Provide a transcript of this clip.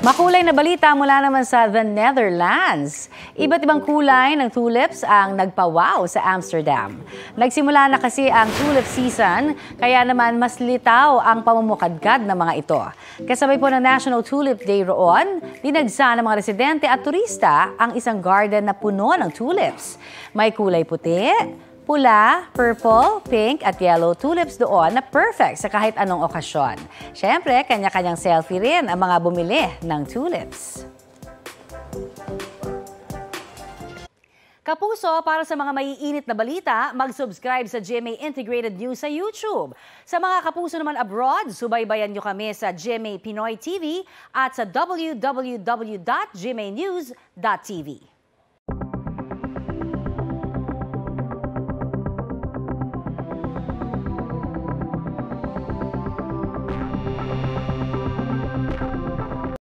Makulay na balita mula naman sa The Netherlands. Iba't ibang kulay ng tulips ang nagpawaw sa Amsterdam. Nagsimula na kasi ang tulip season, kaya naman mas litaw ang pamumukadkad ng mga ito. Kasabay po ng National Tulip Day roon, dinagsa ng mga residente at turista ang isang garden na puno ng tulips. May kulay puti, pula, purple, pink at yellow tulips doon na perfect sa kahit anong okasyon. Siyempre, kanya-kanyang selfie rin ang mga bumili ng tulips. Kapuso, para sa mga maiinit na balita, mag-subscribe sa GMA Integrated News sa YouTube. Sa mga kapuso naman abroad, subaybayan nyo kami sa GMA Pinoy TV at sa www.gmanews.tv.